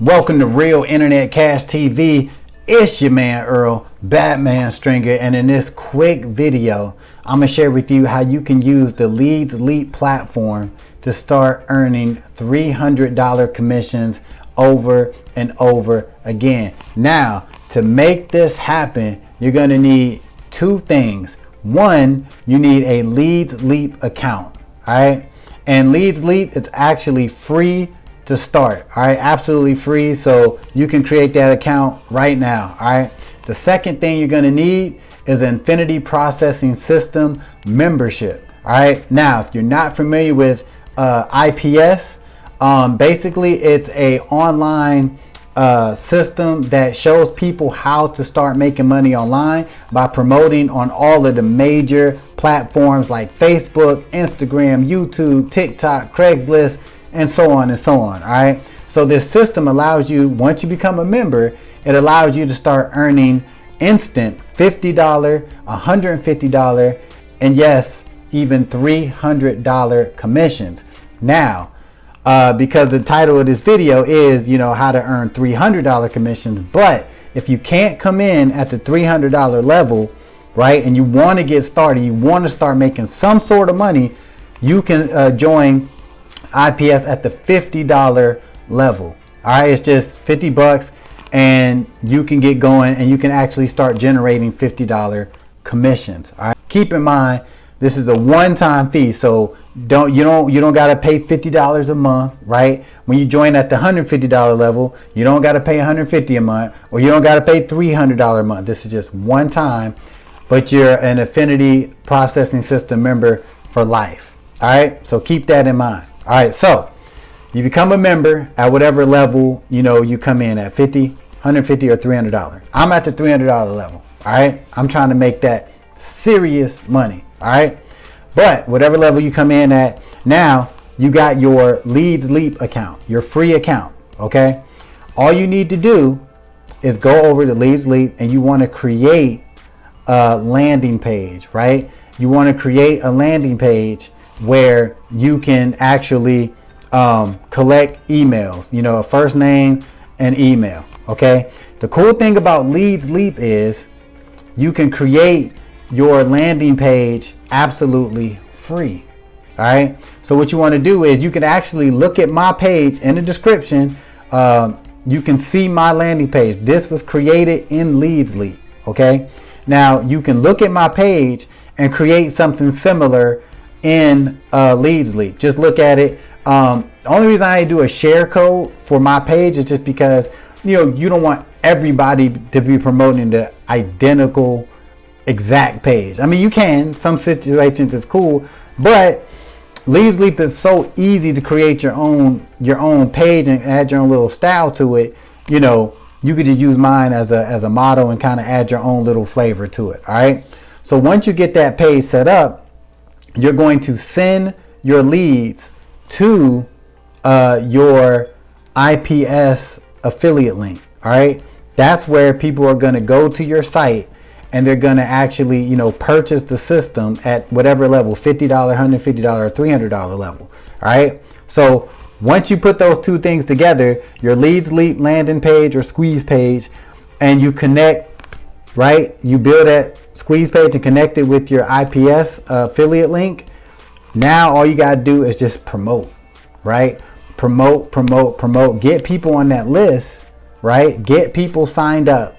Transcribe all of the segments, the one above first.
Welcome to Real Internet Cash TV. It's your man Earl, Batman Stringer, and in this quick video, I'm gonna share with you how you can use the LeadsLeap platform to start earning $300 commissions over and over again. Now, to make this happen, you're gonna need two things. One, you need a LeadsLeap account, all right? And LeadsLeap is actually free to start, all right, absolutely free, so you can create that account right now. All right, the second thing you're going to need is Infinity Processing System membership. All right, now if you're not familiar with IPS, basically it's a online system that shows people how to start making money online by promoting on all of the major platforms like Facebook, Instagram, YouTube, TikTok, Craigslist, and so on and so on. All right, so this system allows you, once you become a member, it allows you to start earning instant $50, $150, and yes, even $300 commissions. Now, because the title of this video is, how to earn $300 commissions, but if you can't come in at the $300 level, right, and you want to get started, you want to start making some sort of money, you can join IPS at the $50 level. All right, it's just 50 bucks and you can get going and you can actually start generating $50 commissions. All right, keep in mind this is a one-time fee, so you don't got to pay $50 a month, right? When you join at the $150 level, you don't got to pay $150 a month, or you don't got to pay $300 a month. This is just one time, but you're an Infinity Processing System member for life. All right, so keep that in mind. All right, so you become a member at whatever level you come in at, 50, 150, or $300. I'm at the $300 level. All right, I'm trying to make that serious money. All right, but whatever level you come in at, now you got your LeadsLeap account, your free account. Okay, all you need to do is go over to LeadsLeap and you want to create a landing page, right? You want to create a landing page where you can actually collect emails, a first name and email. Okay, the cool thing about LeadsLeap is you can create your landing page absolutely free. All right, so what you want to do is you can actually look at my page in the description. You can see my landing page. This was created in LeadsLeap. Okay, now you can look at my page and create something similar in LeadsLeap. Just look at it. The only reason I do a share code for my page is just because you don't want everybody to be promoting the identical exact page. I mean, you can, some situations it's cool, but LeadsLeap is so easy to create your own page and add your own little style to it. You could just use mine as a model and kind of add your own little flavor to it. All right, so once you get that page set up, you're going to send your leads to your IPS affiliate link. All right, that's where people are going to go to your site and they're going to actually purchase the system at whatever level, $50, $150, or $300 level. All right, so once you put those two things together, your LeadsLeap landing page or squeeze page, and you connect, right, you build that squeeze page and connect it with your IPS affiliate link. Now all you got to do is just promote, right? Promote, get people on that list, right? Get people signed up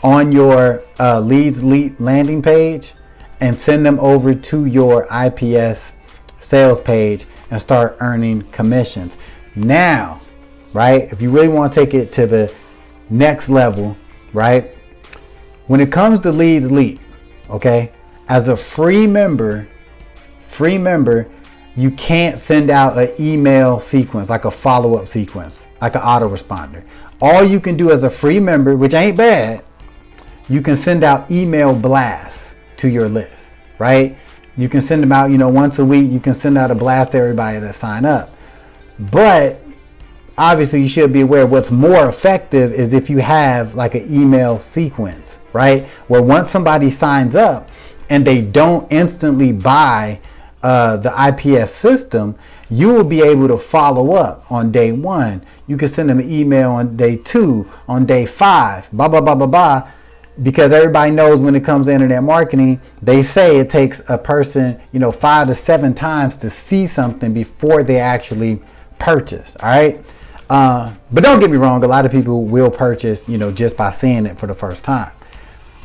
on your LeadsLeap landing page and send them over to your IPS sales page and start earning commissions. Now, right, if you really want to take it to the next level, right, when it comes to LeadsLeap, okay, as a free member, you can't send out an email sequence, like a follow-up sequence, like an autoresponder. All you can do as a free member, which ain't bad, you can send out email blasts to your list, right? You can send them out, once a week. You can send out a blast to everybody that sign up. But obviously you should be aware what's more effective is if you have like an email sequence, right? Where once somebody signs up and they don't instantly buy the IPS system, you will be able to follow up on day 1. You can send them an email on day 2, on day 5, blah, blah, blah, blah, blah. Because everybody knows when it comes to internet marketing, they say it takes a person, 5 to 7 times to see something before they actually purchase. All right. But don't get me wrong. A lot of people will purchase, just by seeing it for the first time.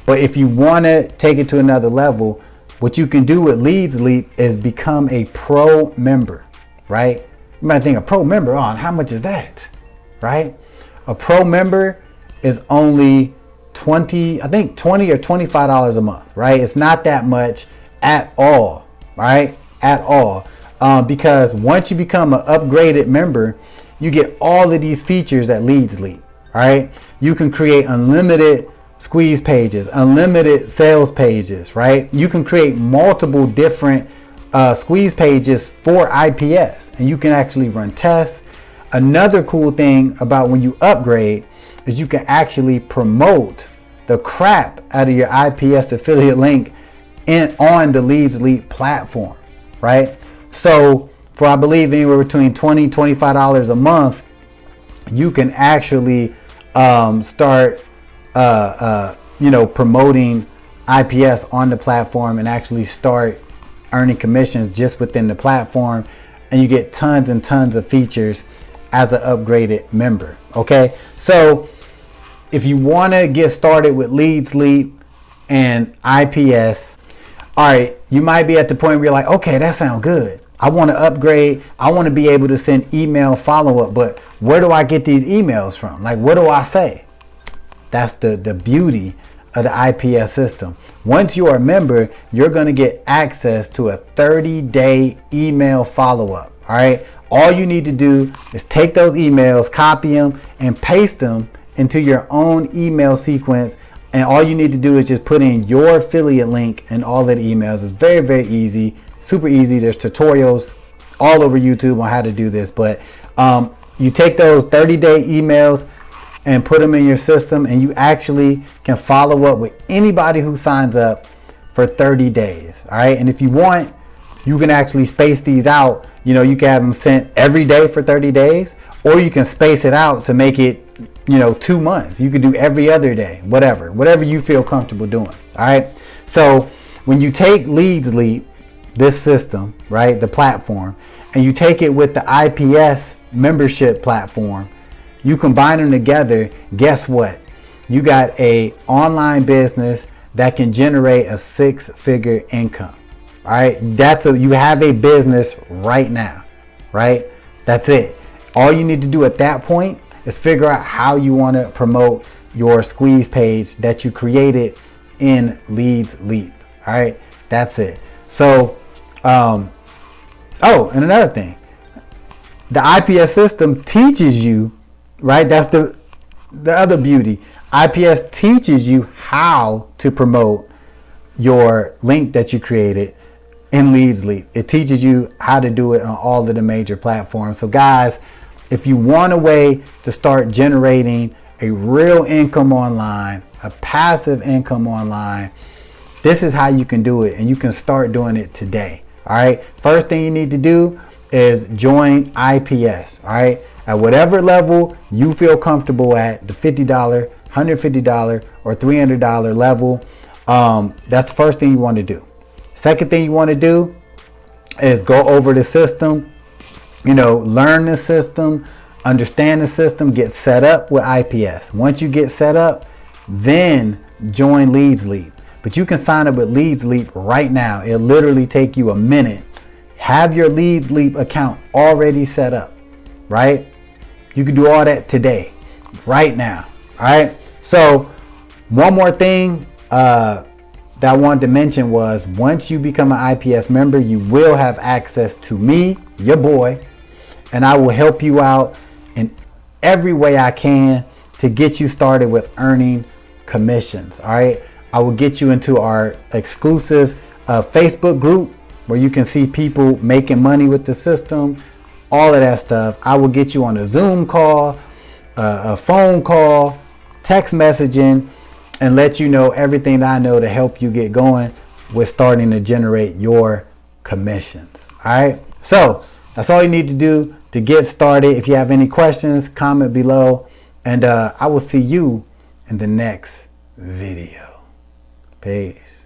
But if you want to take it to another level, what you can do with LeadsLeap is become a pro member, right? You might think a pro member, how much is that, right? A pro member is only $20 or $25 a month, right? It's not that much at all, right? At all. Because once you become an upgraded member, you get all of these features at LeadsLeap, right? You can create unlimited squeeze pages, unlimited sales pages, right? You can create multiple different squeeze pages for IPS, and you can actually run tests. Another cool thing about when you upgrade is you can actually promote the crap out of your IPS affiliate link on the LeadsLeap platform, right? So for, I believe, anywhere between $20, $25 a month, you can actually start promoting IPS on the platform and actually start earning commissions just within the platform, and you get tons and tons of features as an upgraded member. Okay, so if you want to get started with LeadsLeap and IPS, all right, you might be at the point where you're like, okay, that sounds good. I want to upgrade. I want to be able to send email follow-up, but where do I get these emails from? Like, what do I say? That's the beauty of the IPS system. Once you are a member, you're going to get access to a 30-day email follow-up. All right. All you need to do is take those emails, copy them, and paste them into your own email sequence. And all you need to do is just put in your affiliate link in all of the emails. It's very, very easy, super easy. There's tutorials all over YouTube on how to do this. But you take those 30-day emails and put them in your system, and you actually can follow up with anybody who signs up for 30 days. All right. And if you want, you can actually space these out. You can have them sent every day for 30 days, or you can space it out to make it, 2 months. You could do every other day, whatever you feel comfortable doing. All right. So when you take LeadsLeap, this system, right, the platform, and you take it with the IPS membership platform, you combine them together. Guess what? You got a online business that can generate a 6-figure income. All right. You have a business right now, right? That's it. All you need to do at that point is figure out how you want to promote your squeeze page that you created in LeadsLeap. All right. That's it. So, and another thing, the IPS system teaches you, right? That's the other beauty. IPS teaches you how to promote your link that you created in LeadsLeap. It teaches you how to do it on all of the major platforms. So guys, if you want a way to start generating a real income online, a passive income online, this is how you can do it, and you can start doing it today. All right. First thing you need to do is join IPS. All right. At whatever level you feel comfortable at, the $50, $150, or $300 level, that's the first thing you want to do. Second thing you want to do is go over the system, learn the system, understand the system, get set up with IPS. Once you get set up, then join LeadsLeap. But you can sign up with LeadsLeap right now. It'll literally take you a minute. Have your LeadsLeap account already set up, right? You can do all that today, right now. All right. So one more thing that I wanted to mention was, once you become an IPS member, you will have access to me, your boy, and I will help you out in every way I can to get you started with earning commissions. All right. I will get you into our exclusive Facebook group where you can see people making money with the system, all of that stuff. I will get you on a Zoom call, a phone call, text messaging, and let you know everything that I know to help you get going with starting to generate your commissions. All right. So That's all you need to do to get started. If you have any questions, comment below, and I will see you in the next video. Peace.